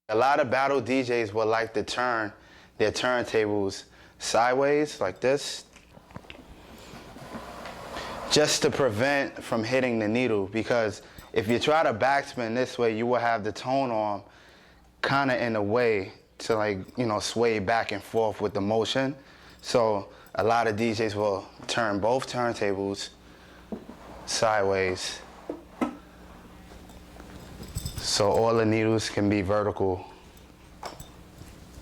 A lot of battle DJs would like to turn their turntables sideways like this, just to prevent from hitting the needle, because if you try to backspin this way, you will have the tone arm kind of in the way to, like, you know, sway back and forth with the motion. So a lot of DJs will turn both turntables sideways so all the needles can be vertical,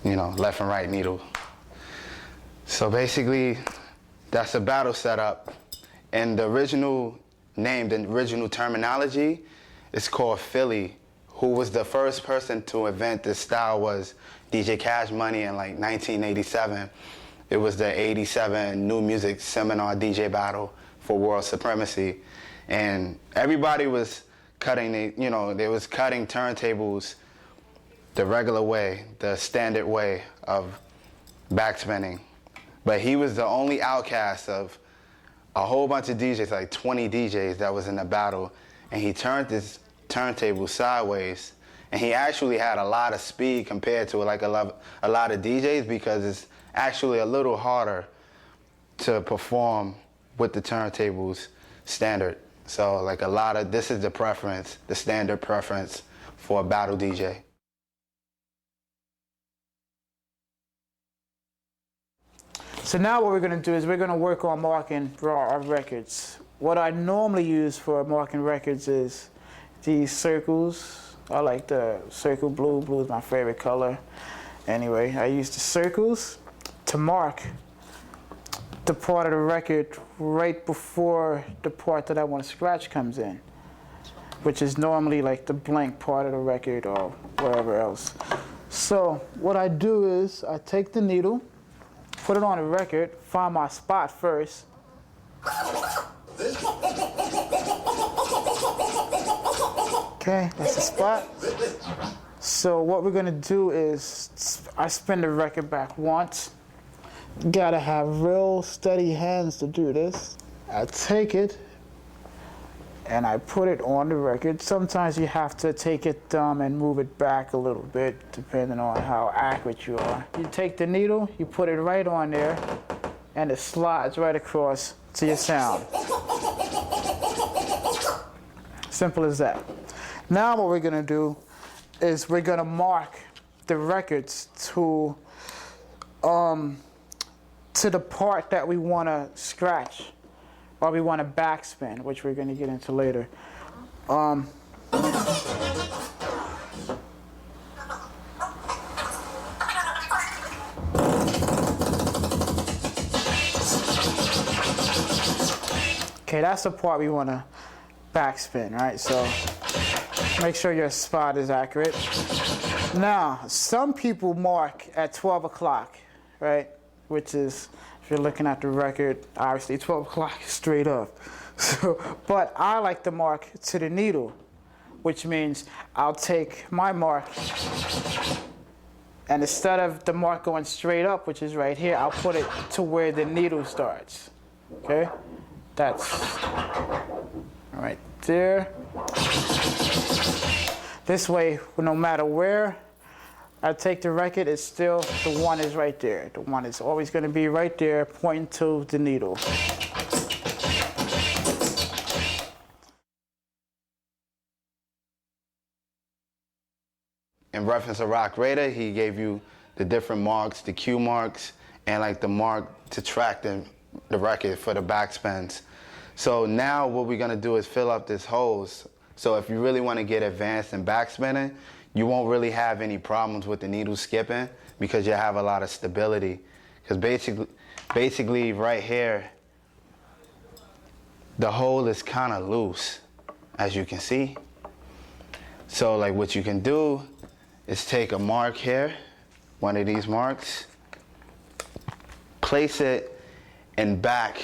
you know, left and right needle. So basically, that's a battle setup. And the original name, the original terminology is called Philly. Who was the first person to invent this style was DJ Cash Money in like 1987. It was the 87 New Music Seminar DJ Battle for World Supremacy. And everybody was cutting, they was cutting turntables the regular way, the standard way of backspinning. But he was the only outcast of a whole bunch of DJs, like 20 DJs that was in the battle, and he turned this turntable sideways, and he actually had a lot of speed compared to like a lot of DJs, because it's actually a little harder to perform with the turntables standard. So like this is the preference, the standard preference for a battle DJ. So now what we're going to do is we're going to work on marking our records. What I normally use for marking records is these circles. I like the circle blue. Blue is my favorite color. Anyway, I use the circles to mark the part of the record right before the part that I want to scratch comes in, which is normally like the blank part of the record or wherever else. So what I do is I take the needle, put it on the record, find my spot first. Okay, that's the spot. So what we're gonna do is I spin the record back once. You gotta have real steady hands to do this. I take it and I put it on the record. Sometimes you have to take it and move it back a little bit, depending on how accurate you are. You take the needle, you put it right on there, and it slides right across to your sound. Simple as that. Now what we're gonna do is we're gonna mark the records to the part that we wanna scratch, or we want to backspin, which we're going to get into later. Okay, that's the part we want to backspin, right? So make sure your spot is accurate. Now, some people mark at 12 o'clock, right? Which is, if you're looking at the record, obviously 12 o'clock is straight up. So, but I like to mark to the needle, which means I'll take my mark, and instead of the mark going straight up, which is right here, I'll put it to where the needle starts. Okay? That's right there. This way, no matter where I take the record, it's still, the one is right there. The one is always going to be right there, pointing to the needle. In reference to Roc Raida, he gave you the different marks, the cue marks, and like the mark to track the record for the backspins. So now what we're gonna do is fill up this holes. So if you really want to get advanced in backspinning, you won't really have any problems with the needle skipping, because you have a lot of stability. Because basically right here, the hole is kind of loose, as you can see. So like what you can do is take a mark here, one of these marks, place it in back.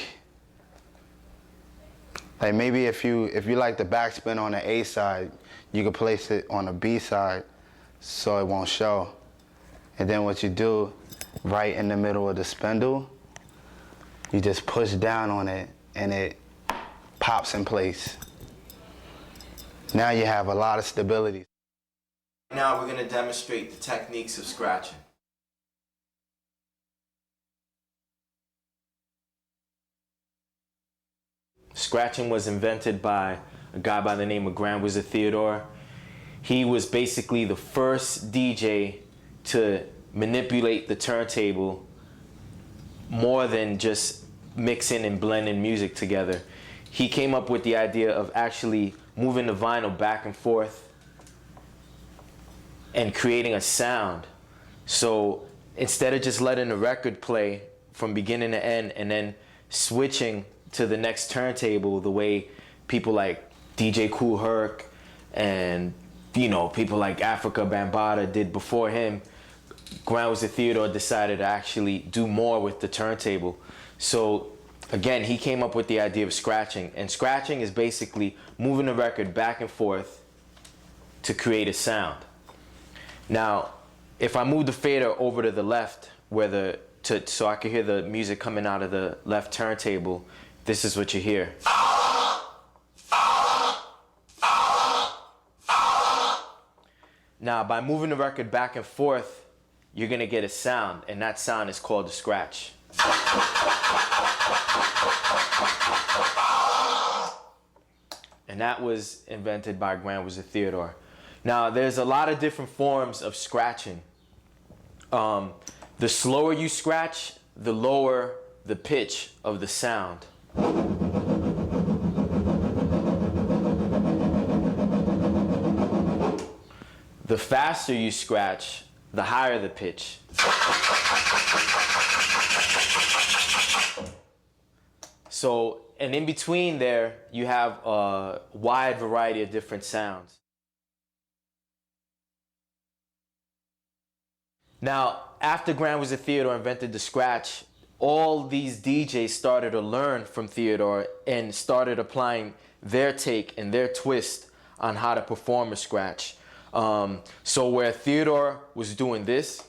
Like maybe if you like the backspin on the A side, you can place it on the B side so it won't show. And then what you do, right in the middle of the spindle, you just push down on it and it pops in place. Now you have a lot of stability. Now we're going to demonstrate the techniques of scratching. Scratching was invented by a guy by the name of Grand Wizard Theodore. He was basically the first DJ to manipulate the turntable more than just mixing and blending music together. He came up with the idea of actually moving the vinyl back and forth and creating a sound. So instead of just letting the record play from beginning to end and then switching to the next turntable the way people like DJ Kool Herc and people like Africa Bambaataa did before him, Grand Wizard Theodore decided to actually do more with the turntable. So again, he came up with the idea of scratching, and scratching is basically moving the record back and forth to create a sound. Now, if I move the fader over to the left, so I can hear the music coming out of the left turntable, this is what you hear. Now, by moving the record back and forth, you're gonna get a sound, and that sound is called a scratch. And that was invented by Grand Wizard Theodore. Now, there's a lot of different forms of scratching. The slower you scratch, the lower the pitch of the sound. The faster you scratch, the higher the pitch. So, and in between there, you have a wide variety of different sounds. Now, after Grand Wizard Theodore invented the scratch, all these DJs started to learn from Theodore and started applying their take and their twist on how to perform a scratch. So where Theodore was doing this,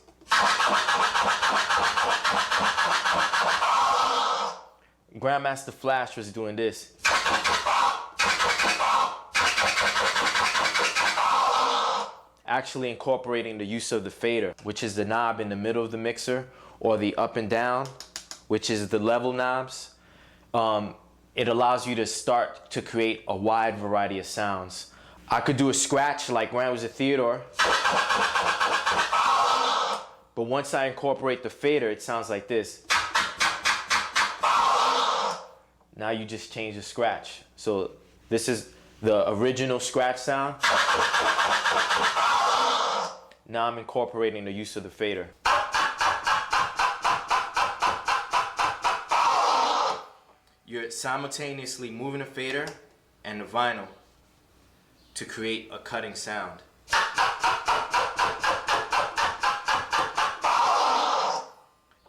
Grandmaster Flash was doing this. Actually incorporating the use of the fader, which is the knob in the middle of the mixer, or the up and down, which is the level knobs. It allows you to start to create a wide variety of sounds. I could do a scratch like Grand Wizard Theodore, but once I incorporate the fader, it sounds like this. Now you just change the scratch. So this is the original scratch sound. Now I'm incorporating the use of the fader. You're simultaneously moving the fader and the vinyl to create a cutting sound.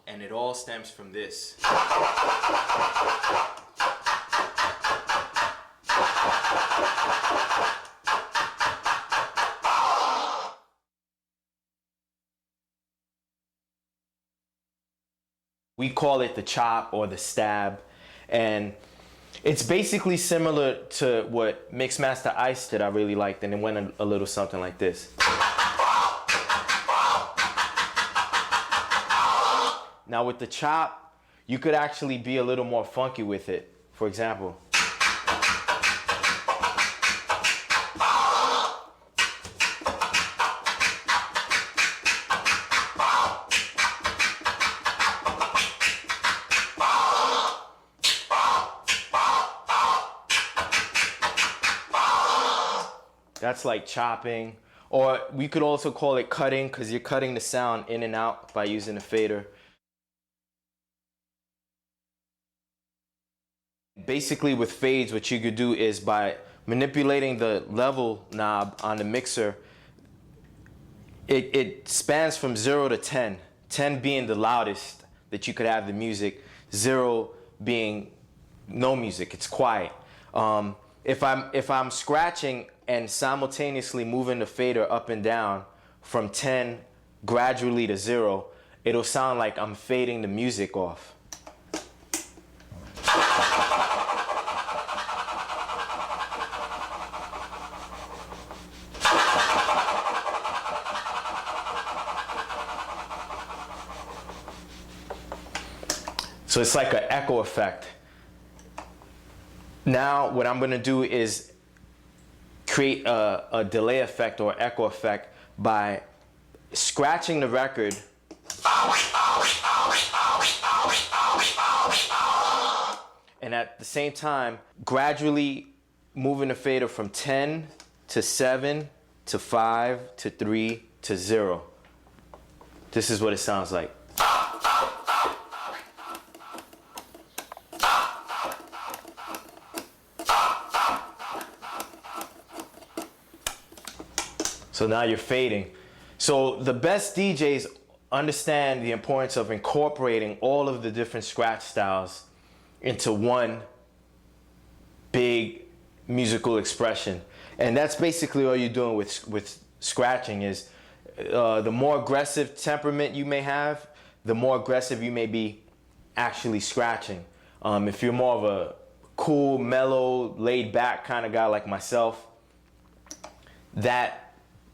And it all stems from this. We call it the chop or the stab, and it's basically similar to what Mixmaster Ice did. I really liked, and it went a little something like this. Now with the chop, you could actually be a little more funky with it. For example. That's like chopping, or we could also call it cutting, because you're cutting the sound in and out by using a fader. Basically with fades, what you could do is by manipulating the level knob on the mixer, it spans from 0 to 10, 10 being the loudest that you could have the music, 0 being no music, it's quiet. If I'm scratching and simultaneously moving the fader up and down from 10 gradually to 0, it'll sound like I'm fading the music off. So it's like an echo effect. Now what I'm gonna do is create a delay effect or echo effect by scratching the record and at the same time gradually moving the fader from 10 to 7 to 5 to 3 to 0. This is what it sounds like. So now you're fading. So the best DJs understand the importance of incorporating all of the different scratch styles into one big musical expression. And that's basically all you're doing with scratching is the more aggressive temperament you may have, the more aggressive you may be actually scratching. If you're more of a cool, mellow, laid back kind of guy like myself, that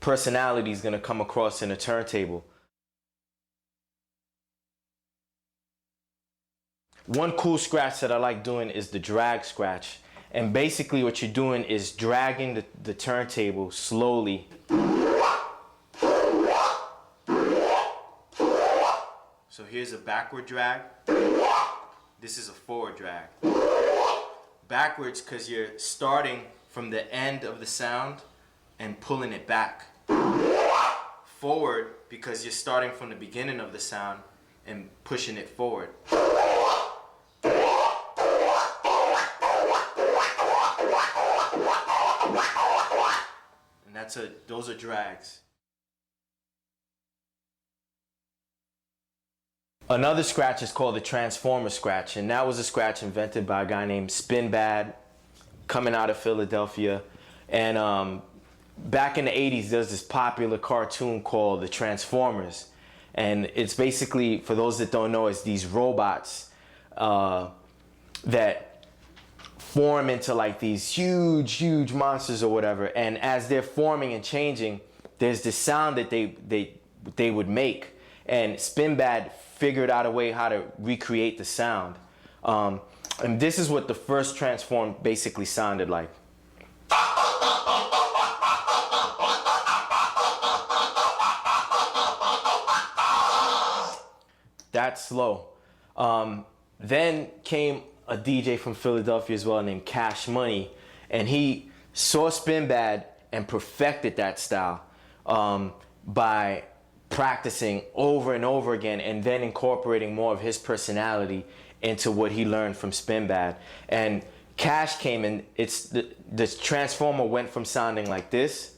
personality is going to come across in a turntable. One cool scratch that I like doing is the drag scratch. And basically what you're doing is dragging the turntable slowly. So here's a backward drag. This is a forward drag. Backwards because you're starting from the end of the sound and pulling it back. Forward because you're starting from the beginning of the sound and pushing it forward. And those are drags. Another scratch is called the transformer scratch, and that was a scratch invented by a guy named Spinbad, coming out of Philadelphia. And back in the 80s, there's this popular cartoon called the Transformers. And it's basically, for those that don't know, it's these robots that form into like these huge monsters or whatever. And as they're forming and changing, there's this sound that they would make. And Spinbad figured out a way how to recreate the sound. And this is what the first transform basically sounded like. That's slow. Then came a DJ from Philadelphia as well named Cash Money, and he saw Spinbad and perfected that style by practicing over and over again and then incorporating more of his personality into what he learned from Spinbad. And Cash came and the transformer went from sounding like this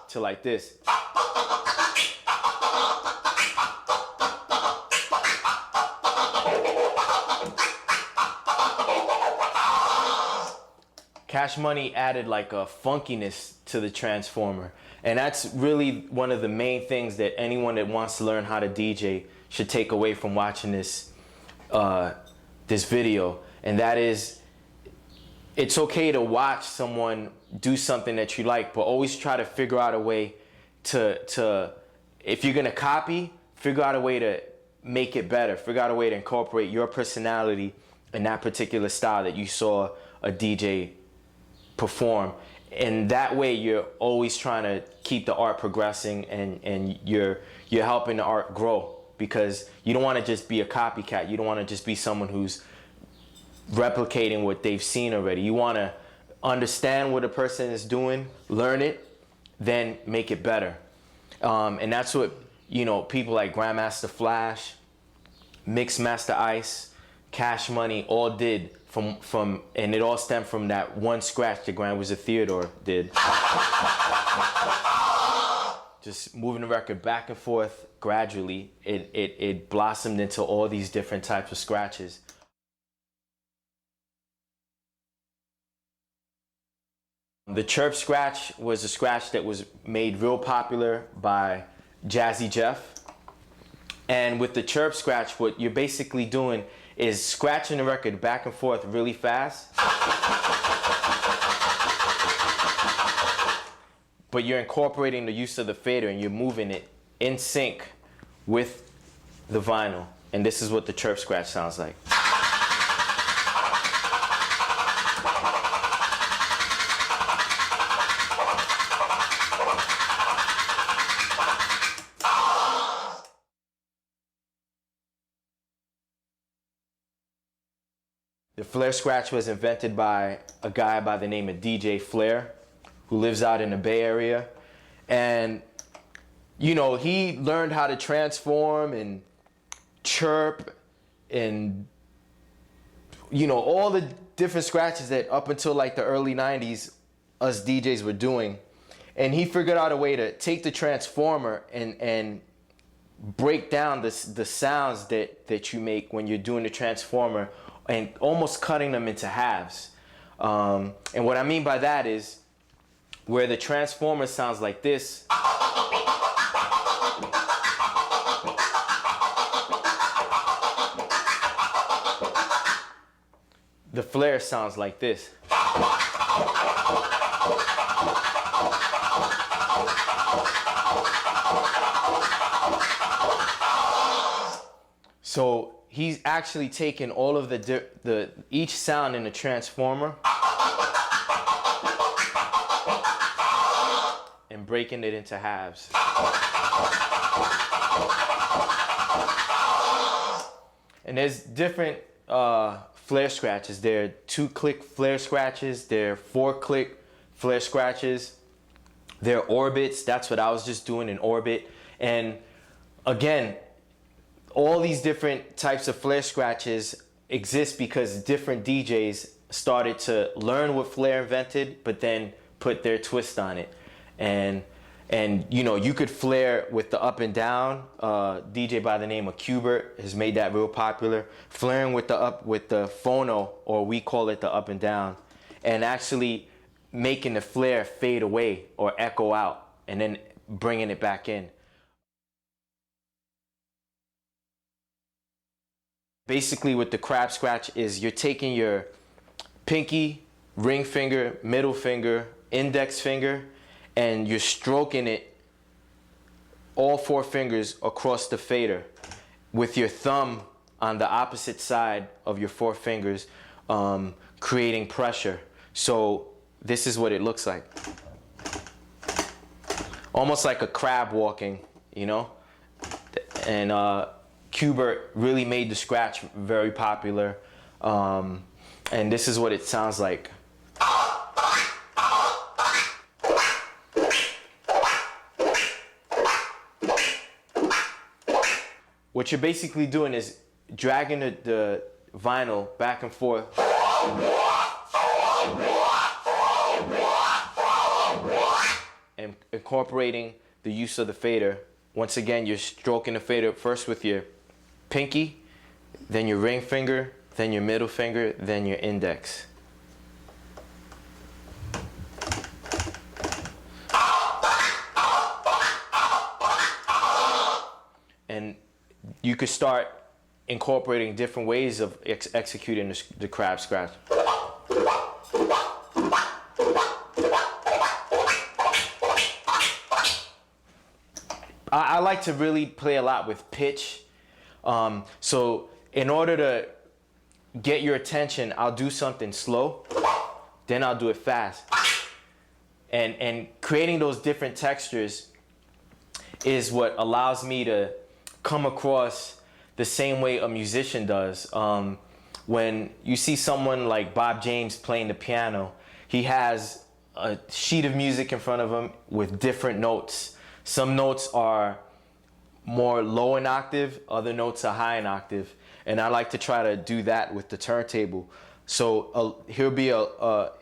to like this. Cash Money added like a funkiness to the transformer. And that's really one of the main things that anyone that wants to learn how to DJ should take away from watching this video. And that is, it's okay to watch someone do something that you like, but always try to figure out a way to if you're gonna copy, figure out a way to make it better. Figure out a way to incorporate your personality in that particular style that you saw a DJ perform. And that way you're always trying to keep the art progressing and you're helping the art grow, because you don't want to just be a copycat. You don't want to just be someone who's replicating what they've seen already. You want to understand what a person is doing, learn it, then make it better. And that's what, people like Grandmaster Flash, Mixmaster Ice, Cash Money all did from and it all stemmed from that one scratch that Grand Wizard Theodore did. Just moving the record back and forth gradually, it blossomed into all these different types of scratches. The chirp scratch was a scratch that was made real popular by Jazzy Jeff. And with the chirp scratch, what you're basically doing is scratching the record back and forth really fast. But you're incorporating the use of the fader and you're moving it in sync with the vinyl. And this is what the chirp scratch sounds like. The flare scratch was invented by a guy by the name of DJ Flare, who lives out in the Bay Area. And, you know, he learned how to transform and chirp and, you know, all the different scratches that up until like the early 90s, us DJs were doing. And he figured out a way to take the transformer and break down the sounds that you make when you're doing the transformer, and almost cutting them into halves. And what I mean by that is where the transformer sounds like this, the flare sounds like this. So he's actually taken all of each sound in the transformer and breaking it into halves. And there's different flare scratches. There are 2-click flare scratches. There are 4-click flare scratches. There are orbits. That's what I was just doing, in orbit. And again, all these different types of flare scratches exist because different DJs started to learn what Flare invented, but then put their twist on it. And you know, you could flare with the up and down. DJ by the name of Qbert has made that real popular. Flaring with the phono, or we call it the up and down, and actually making the flare fade away or echo out, and then bringing it back in. Basically, with the crab scratch is you're taking your pinky, ring finger, middle finger, index finger, and you're stroking it, all 4 fingers across the fader, with your thumb on the opposite side of your 4 fingers, creating pressure. So this is what it looks like. Almost like a crab walking, you know? And Qbert really made the scratch very popular. And this is what it sounds like. What you're basically doing is dragging the vinyl back and forth and incorporating the use of the fader. Once again, you're stroking the fader first with your pinky, then your ring finger, then your middle finger, then your index. And you could start incorporating different ways of executing the crab scratch. I like to really play a lot with pitch. So in order to get your attention, I'll do something slow, then I'll do it fast. And creating those different textures is what allows me to come across the same way a musician does. When you see someone like Bob James playing the piano, he has a sheet of music in front of him with different notes. Some notes are more low in octave, other notes are high in octave. And I like to try to do that with the turntable. So here'll be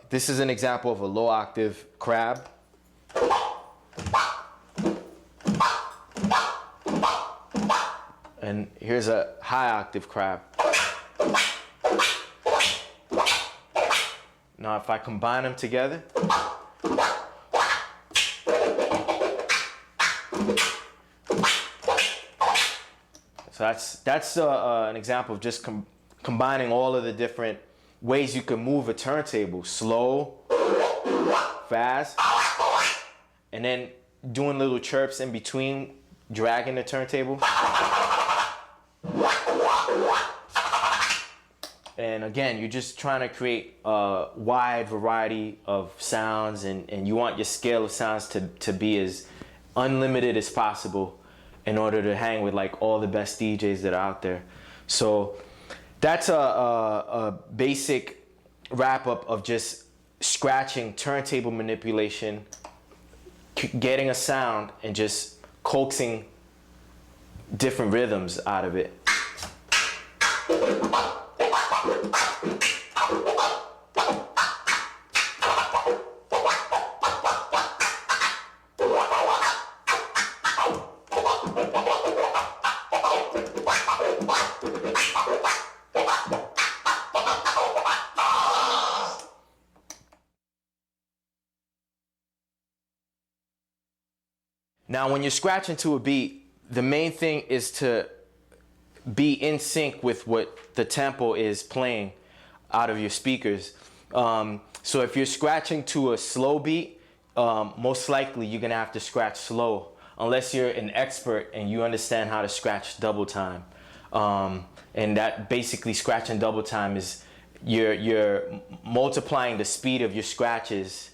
this is an example of a low octave crab. And here's a high octave crab. Now if I combine them together, so that's an example of just combining all of the different ways you can move a turntable: slow, fast, and then doing little chirps in between dragging the turntable. And again, you're just trying to create a wide variety of sounds, and you want your scale of sounds to be as unlimited as possible in order to hang with like all the best DJs that are out there. So that's a basic wrap up of just scratching, turntable manipulation, getting a sound, and just coaxing different rhythms out of it. Now, when you're scratching to a beat, the main thing is to be in sync with what the tempo is playing out of your speakers. So if you're scratching to a slow beat, most likely you're gonna have to scratch slow, unless you're an expert and you understand how to scratch double time. And that basically, scratching double time is you're multiplying the speed of your scratches,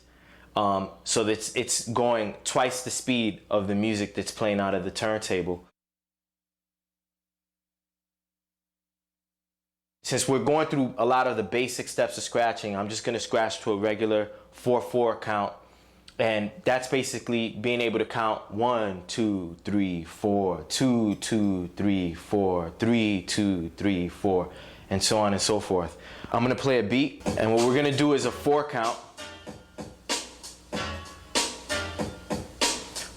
so that it's going twice the speed of the music that's playing out of the turntable. Since we're going through a lot of the basic steps of scratching, I'm just gonna scratch to a regular 4/4 count. And that's basically being able to count 1, 2, 3, 4, 2, 2, 3, 4, 3, 2, 3, 4, and so on and so forth. I'm gonna play a beat, and what we're gonna do is a 4 count.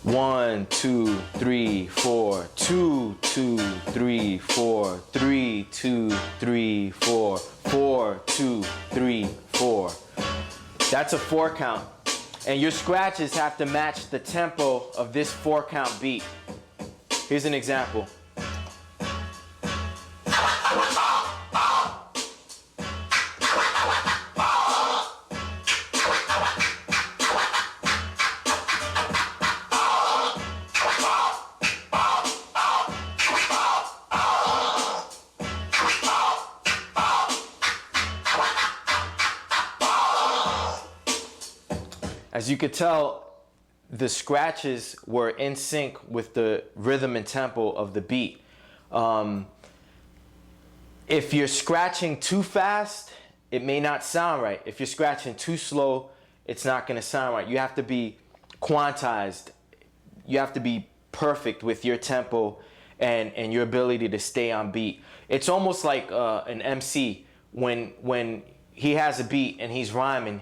1, 2, 3, 4, 2, 2, 3, 4, 3, 2, 3, 4, 4, 2, 3, 4. That's a 4 count. And your scratches have to match the tempo of this 4 count beat. Here's an example. As you could tell, the scratches were in sync with the rhythm and tempo of the beat. If you're scratching too fast, it may not sound right. If you're scratching too slow, it's not gonna sound right. You have to be quantized. You have to be perfect with your tempo and your ability to stay on beat. It's almost like an MC when he has a beat and he's rhyming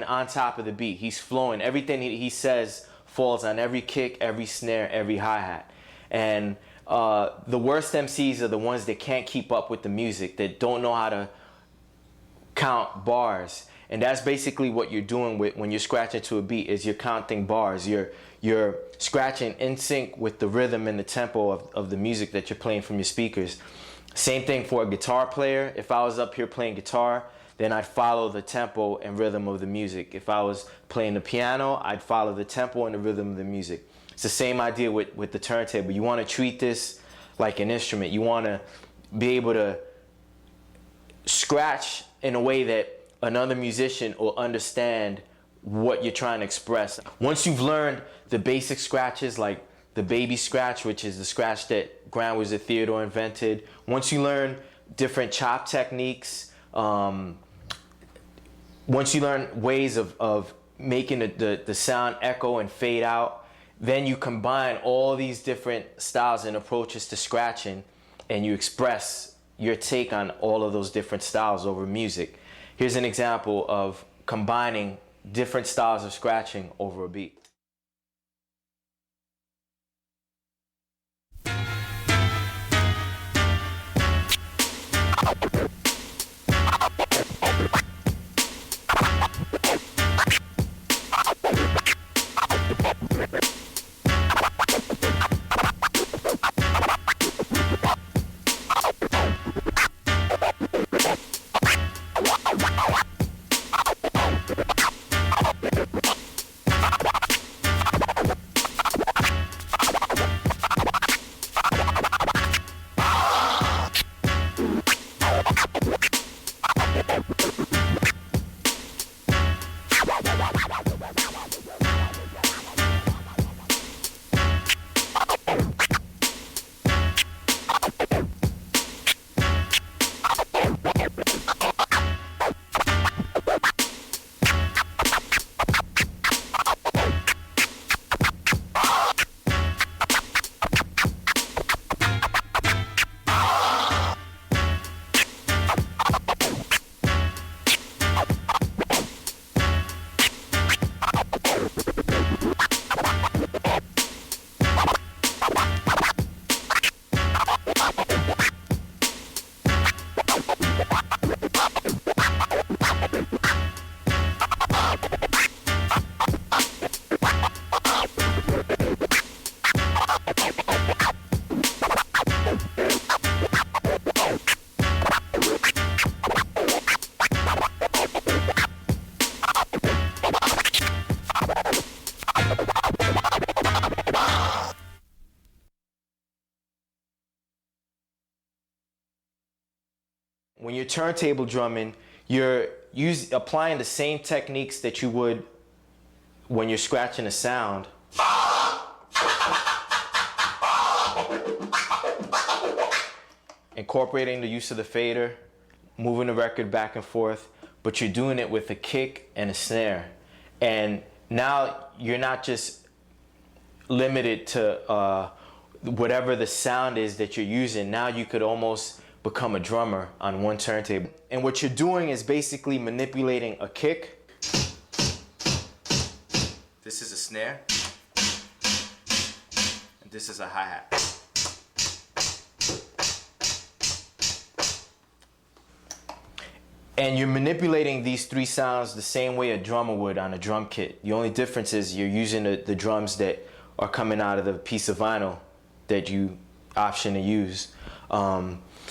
on top of the beat. He's flowing. Everything he says falls on every kick, every snare, every hi-hat. And the worst MCs are the ones that can't keep up with the music, that don't know how to count bars. And that's basically what you're doing when you're scratching to a beat, is you're counting bars. You're scratching in sync with the rhythm and the tempo of the music that you're playing from your speakers. Same thing for a guitar player. If I was up here playing guitar, then I'd follow the tempo and rhythm of the music. If I was playing the piano, I'd follow the tempo and the rhythm of the music. It's the same idea with the turntable. You want to treat this like an instrument. You want to be able to scratch in a way that another musician will understand what you're trying to express. Once you've learned the basic scratches, like the baby scratch, which is the scratch that Grand Wizard Theodore invented, once you learn different chop techniques, once you learn ways of making the sound echo and fade out, then you combine all these different styles and approaches to scratching, and you express your take on all of those different styles over music. Here's an example of combining different styles of scratching over a beat. when you're turntable drumming, you're applying the same techniques that you would when you're scratching a sound. Incorporating the use of the fader, moving the record back and forth, but you're doing it with a kick and a snare. And now you're not just limited to whatever the sound is that you're using. Now you could almost become a drummer on one turntable. And what you're doing is basically manipulating a kick. This is a snare. And this is a hi-hat. And you're manipulating these three sounds the same way a drummer would on a drum kit. The only difference is you're using the drums that are coming out of the piece of vinyl that you option to use.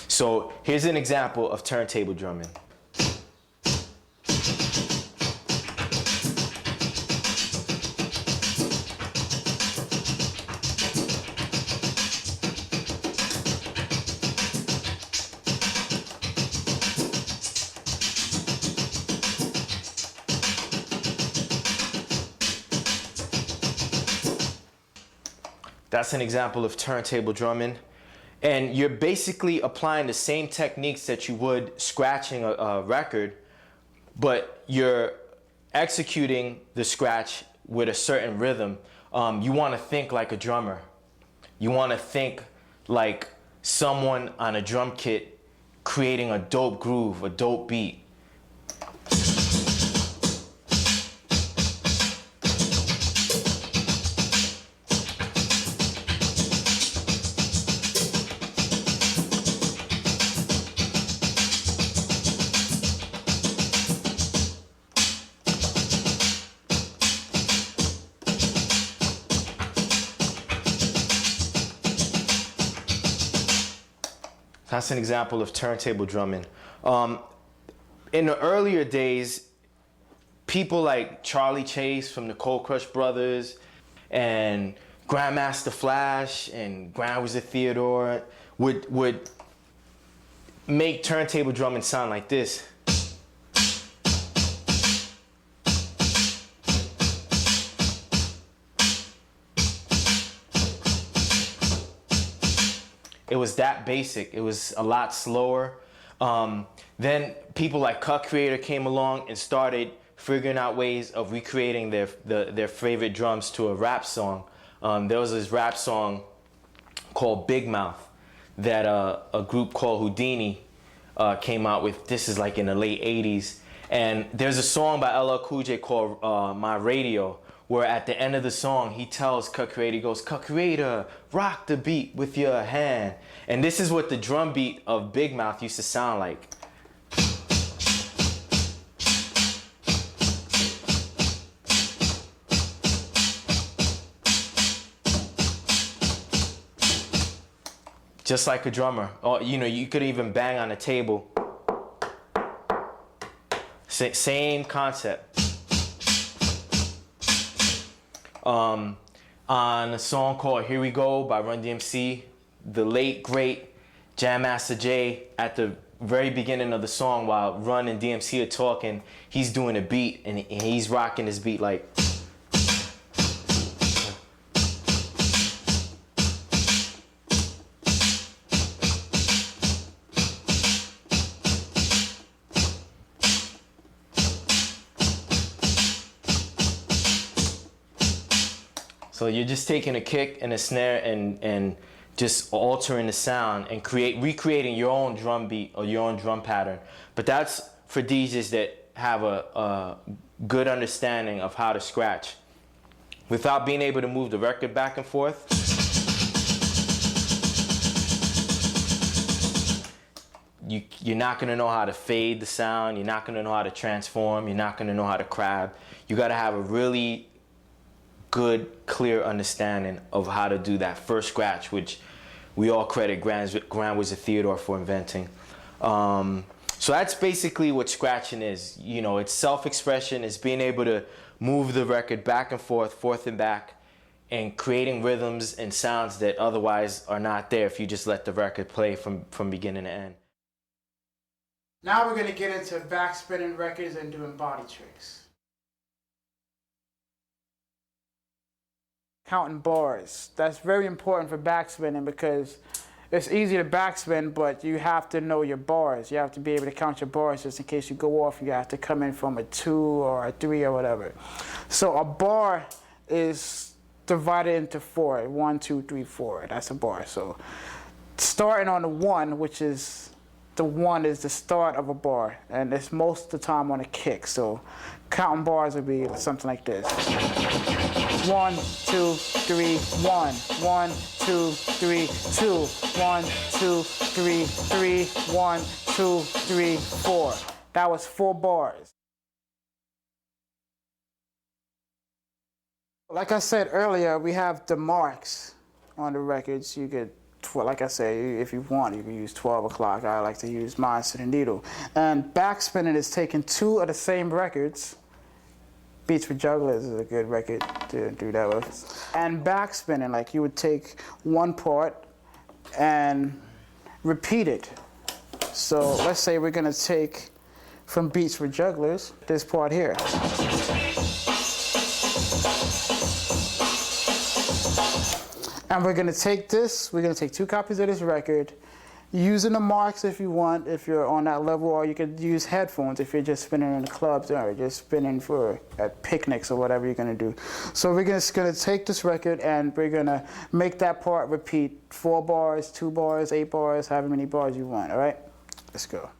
So here's an example of turntable drumming. That's an example of turntable drumming. And you're basically applying the same techniques that you would scratching a record, but you're executing the scratch with a certain rhythm. You want to think like a drummer. You want to think like someone on a drum kit creating a dope groove, a dope beat. That's an example of turntable drumming. In the earlier days, people like Charlie Chase from the Cold Crush Brothers and Grandmaster Flash and Grand Wizard Theodore would make turntable drumming sound like this. It was that basic. It was a lot slower. Then people like Cut Creator came along and started figuring out ways of recreating their favorite drums to a rap song. There was this rap song called Big Mouth that a group called Houdini came out with. This is like in the late 80s. And there's a song by LL Cool J called My Radio, where at the end of the song, he tells Cut Creator, he goes, "Cut Creator, rock the beat with your hand." And this is what the drum beat of Big Mouth used to sound like. Just like a drummer. Or, you know, you could even bang on a table. Same concept. On a song called Here We Go by Run DMC, the late, great Jam Master Jay, at the very beginning of the song while Run and DMC are talking, he's doing a beat and he's rocking his beat like. So you're just taking a kick and a snare and just altering the sound and recreating your own drum beat or your own drum pattern. But that's for DJs that have a good understanding of how to scratch. Without being able to move the record back and forth, you're not gonna know how to fade the sound, you're not gonna know how to transform, you're not gonna know how to crab. You gotta have a really good, clear understanding of how to do that first scratch, which we all credit Grand Wizard Theodore for inventing. So that's basically what scratching is. You know, it's self-expression, it's being able to move the record back and forth and back, and creating rhythms and sounds that otherwise are not there if you just let the record play from beginning to end. Now we're going to get into backspinning records and doing body tricks. Counting bars. That's very important for backspinning because it's easy to backspin, but you have to know your bars. You have to be able to count your bars just in case you go off. You have to come in from a 2 or a 3 or whatever. So a bar is divided into 4. 1, 2, 3, 4. That's a bar. So starting on the 1, which is the 1 is the start of a bar, and it's most of the time on a kick. So counting bars would be something like this. 1, 2, 3, 1. 1, 2, 3, 2. 1, 2, 3, 3. 1, 2, 3, 4. That was 4 bars. Like I said earlier, we have the marks on the records. You could, like I said, if you want, you can use 12 o'clock. I like to use mine to the needle. And backspinning is taking 2 of the same records. Beats for Jugglers is a good record to do that with. And backspinning, like you would take one part and repeat it. So let's say we're gonna take from Beats for Jugglers this part here. And we're gonna take this, we're gonna take 2 copies of this record, using the marks if you want, if you're on that level, or you could use headphones if you're just spinning in the clubs or just spinning for at picnics or whatever you're gonna do. So we're just gonna take this record and we're gonna make that part repeat 4 bars, 2 bars, 8 bars, however many bars you want, all right? Let's go.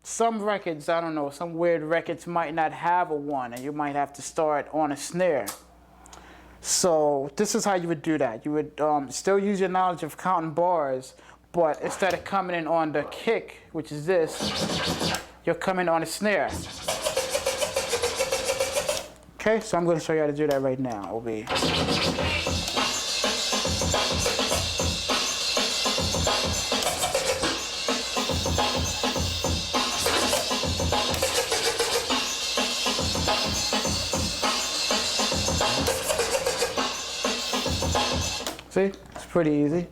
Some records, I don't know, some weird records might not have a 1, and you might have to start on a snare. So this is how you would do that. You would still use your knowledge of counting bars, but instead of coming in on the kick, which is this, you're coming on a snare. Okay, so I'm going to show you how to do that right now. It'll be... See, it's pretty easy.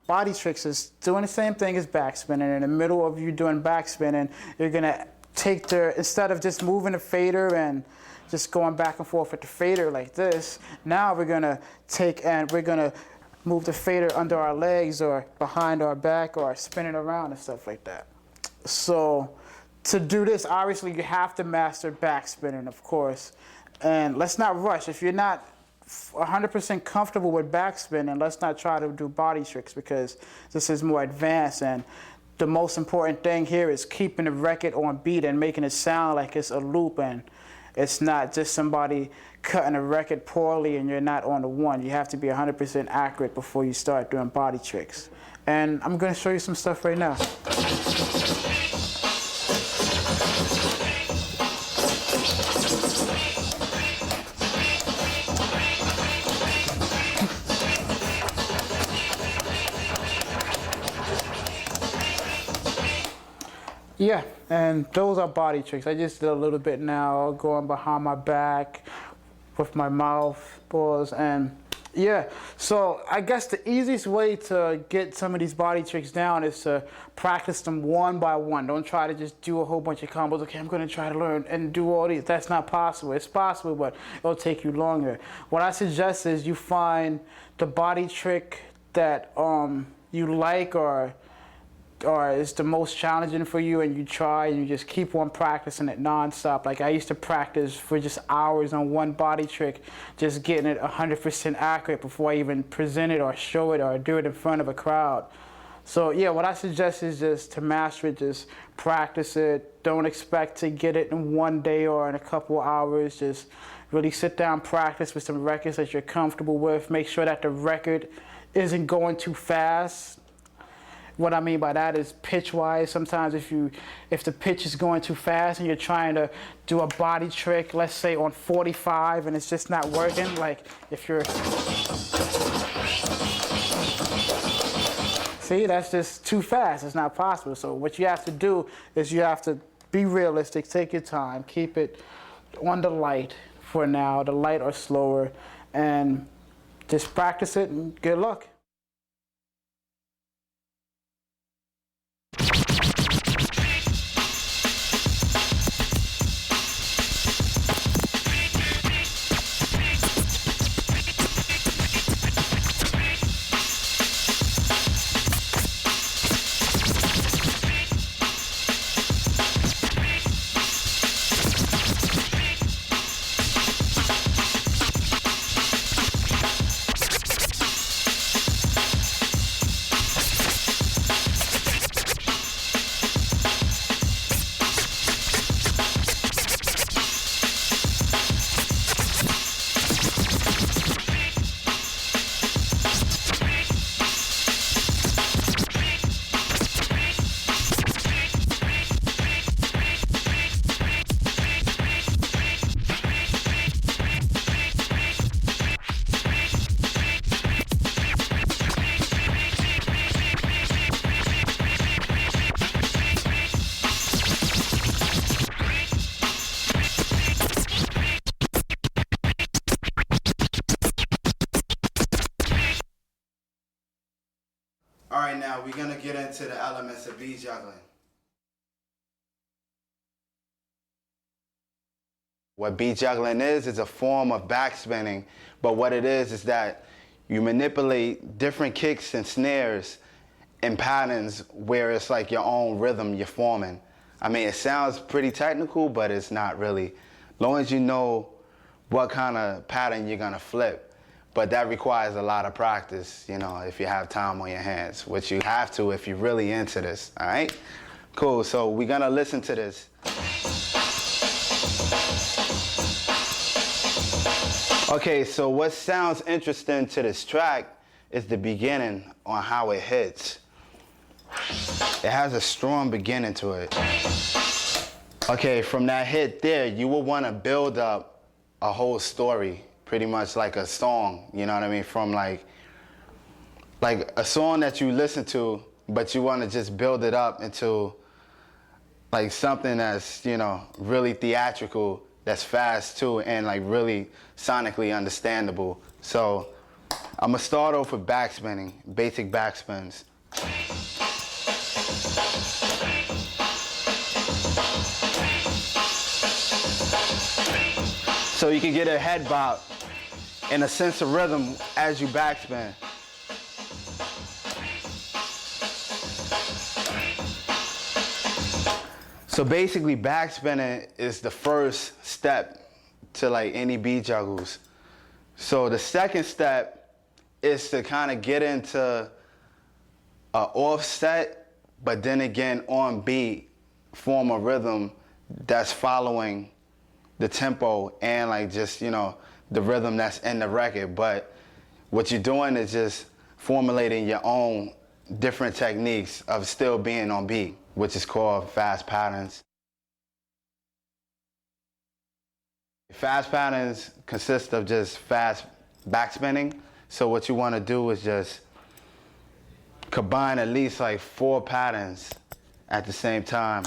Body tricks is doing the same thing as backspinning. In the middle of you doing backspinning, you're gonna instead of just moving the fader and just going back and forth with the fader like this, now we're gonna move the fader under our legs or behind our back or spin it around and stuff like that. So to do this, obviously you have to master backspinning, of course. And let's not rush. If you're not 100% comfortable with backspinning, let's not try to do body tricks because this is more advanced. And the most important thing here is keeping the record on beat and making it sound like it's a loop and it's not just somebody cutting a record poorly and you're not on the one. You have to be 100% accurate before you start doing body tricks. And I'm going to show you some stuff right now. Yeah, and those are body tricks. I just did a little bit now, going behind my back with my mouth pause, and yeah. So I guess the easiest way to get some of these body tricks down is to practice them one by one. Don't try to just do a whole bunch of combos. Okay, I'm gonna try to learn and do all these. That's not possible. It's possible, but it'll take you longer. What I suggest is you find the body trick that you like or is the most challenging for you, and you try and you just keep on practicing it nonstop. Like I used to practice for just hours on one body trick, just getting it 100% accurate before I even present it or show it or do it in front of a crowd. So yeah, what I suggest is just to master it, just practice it. Don't expect to get it in one day or in a couple hours. Just really sit down, practice with some records that you're comfortable with. Make sure that the record isn't going too fast. What I mean by that is pitch-wise. Sometimes if the pitch is going too fast and you're trying to do a body trick, let's say on 45, and it's just not working, like if you're... See, that's just too fast. It's not possible. So what you have to do is you have to be realistic, take your time, keep it on the light for now, the light or slower, and just practice it and good luck. All right, now we're gonna get into the elements of beat juggling. What beat juggling is a form of backspinning, but what it is that you manipulate different kicks and snares in patterns where it's like your own rhythm you're forming. I mean, it sounds pretty technical, but it's not really. As long as you know what kind of pattern you're gonna flip. But that requires a lot of practice, you know, if you have time on your hands, which you have to if you're really into this, all right? Cool, so we're gonna listen to this. Okay, so what sounds interesting to this track is the beginning on how it hits. It has a strong beginning to it. Okay, from that hit there, you will wanna build up a whole story. Pretty much like a song, you know what I mean? From like a song that you listen to, but you want to just build it up into like something that's, you know, really theatrical, that's fast too, and like really sonically understandable. So I'm gonna start off with backspinning, basic backspins. so you can get a head bob and a sense of rhythm as you backspin. So basically backspinning is the first step to like any beat juggles. So the second step is to kind of get into a offset, but then again on beat, form a rhythm that's following the tempo and like just, you know, the rhythm that's in the record. But what you're doing is just formulating your own different techniques of still being on beat, which is called fast patterns. Fast patterns consist of just fast backspinning. So what you want to do is just combine at least like 4 patterns at the same time,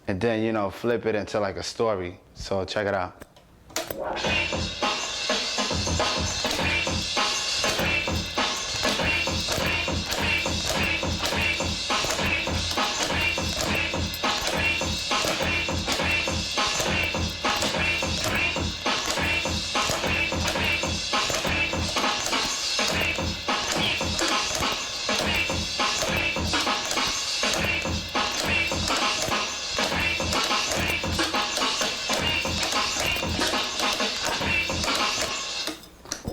and then, you know, flip it into like a story. So check it out.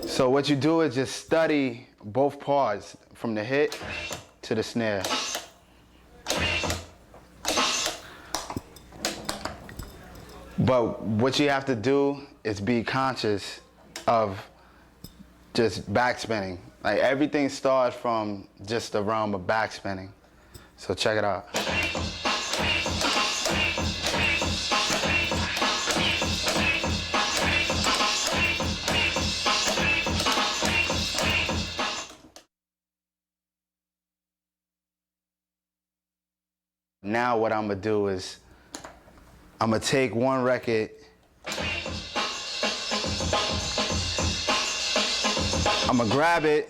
So what you do is just study both parts from the hit to the snare. But what you have to do is be conscious of just backspinning. Like everything starts from just the realm of backspinning. So check it out. Now what I'm gonna do is I'm gonna take one record, I'm gonna grab it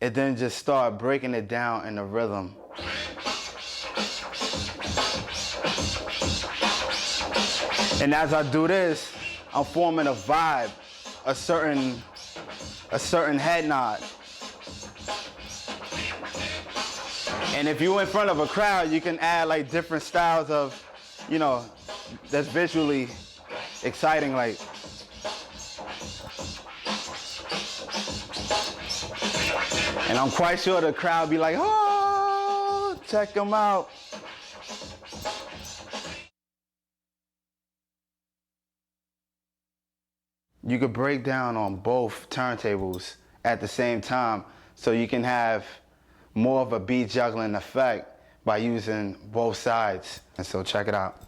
and then just start breaking it down in the rhythm. And as I do this, I'm forming a vibe, a certain head nod. And if you're in front of a crowd, you can add like different styles of, you know, that's visually exciting, like. And I'm quite sure the crowd be like, oh, check them out. You could break down on both turntables at the same time, so you can have more of a beat juggling effect by using both sides. And so check it out.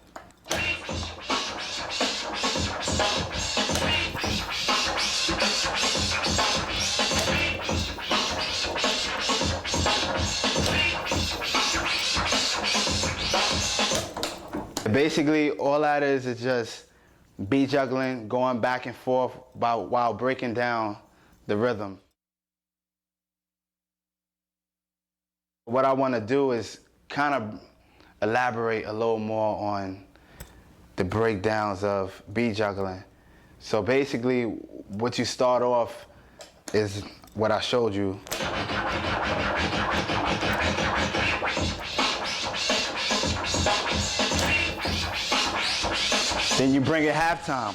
Basically, all that is just beat juggling, going back and forth while breaking down the rhythm. What I want to do is kind of elaborate a little more on the breakdowns of beat juggling. So basically, what you start off is what I showed you. Then you bring it halftime.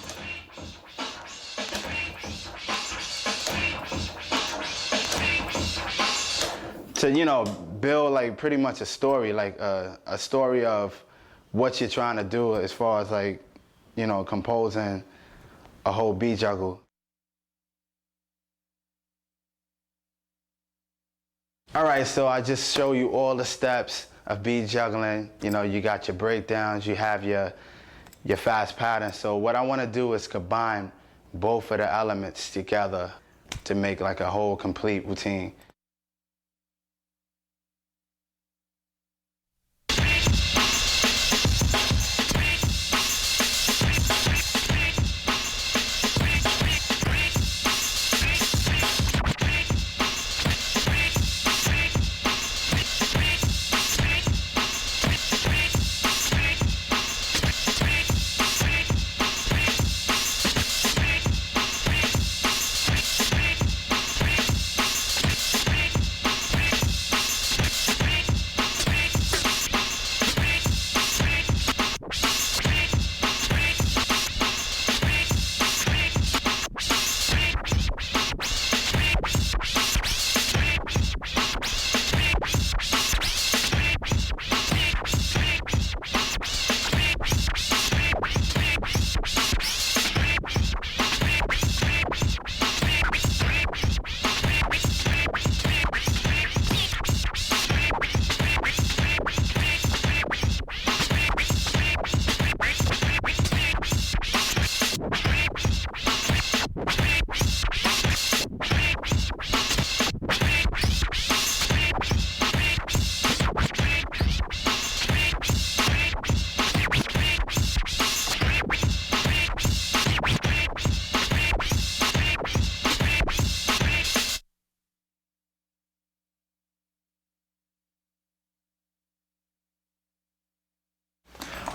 To, you know, build like pretty much a story, like a story of what you're trying to do as far as like, you know, composing a whole beat juggle. All right, so I just show you all the steps of beat juggling. You know, you got your breakdowns, you have your fast patterns. So what I want to do is combine both of the elements together to make like a whole complete routine.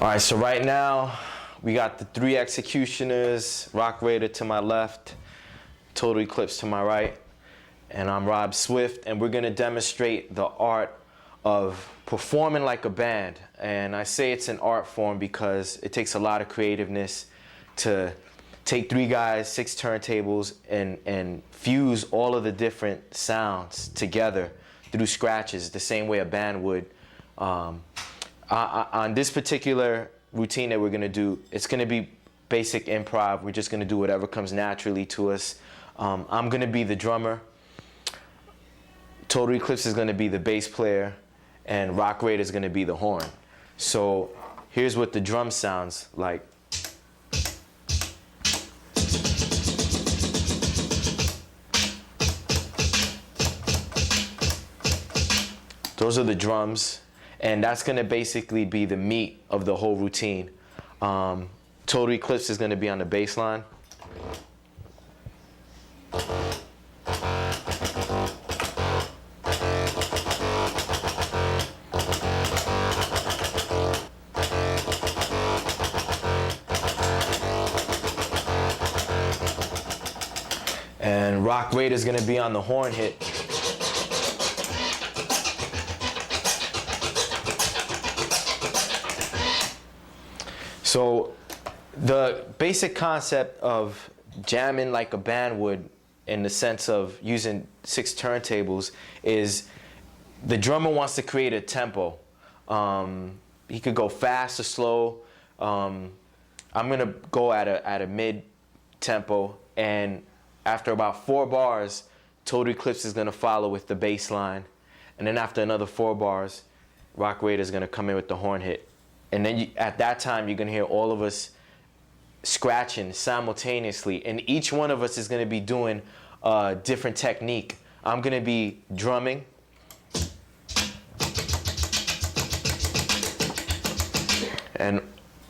All right, so right now we got the 3 X-Ecutioners, Roc Raida to my left, Total Eclipse to my right, and I'm Rob Swift, and we're gonna demonstrate the art of performing like a band. And I say it's an art form because it takes a lot of creativeness to take 3 guys, 6 turntables, and fuse all of the different sounds together through scratches the same way a band would. On this particular routine that we're gonna do, it's gonna be basic improv. We're just gonna do whatever comes naturally to us. I'm gonna be the drummer. Total Eclipse is gonna be the bass player, and Roc Raida is gonna be the horn. So here's what the drum sounds like. Those are the drums, and that's gonna basically be the meat of the whole routine. Total Eclipse is gonna be on the bass line. And Roc Raida is gonna be on the horn hit. So the basic concept of jamming like a band would, in the sense of using 6 turntables, is the drummer wants to create a tempo. He could go fast or slow. I'm gonna go at a mid tempo, and after about 4 bars, Total Eclipse is gonna follow with the bass line, and then after another 4 bars, Roc Raida is gonna come in with the horn hit. And then at that time, you're gonna hear all of us scratching simultaneously, and each one of us is gonna be doing a different technique. I'm gonna be drumming. And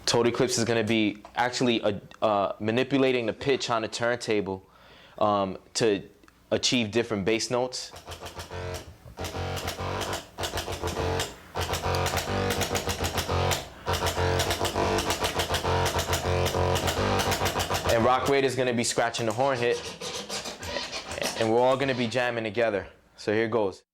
Total Eclipse is gonna be actually manipulating the pitch on the turntable to achieve different bass notes. And Roc Raida is going to be scratching the horn hit, and we're all going to be jamming together. So here goes.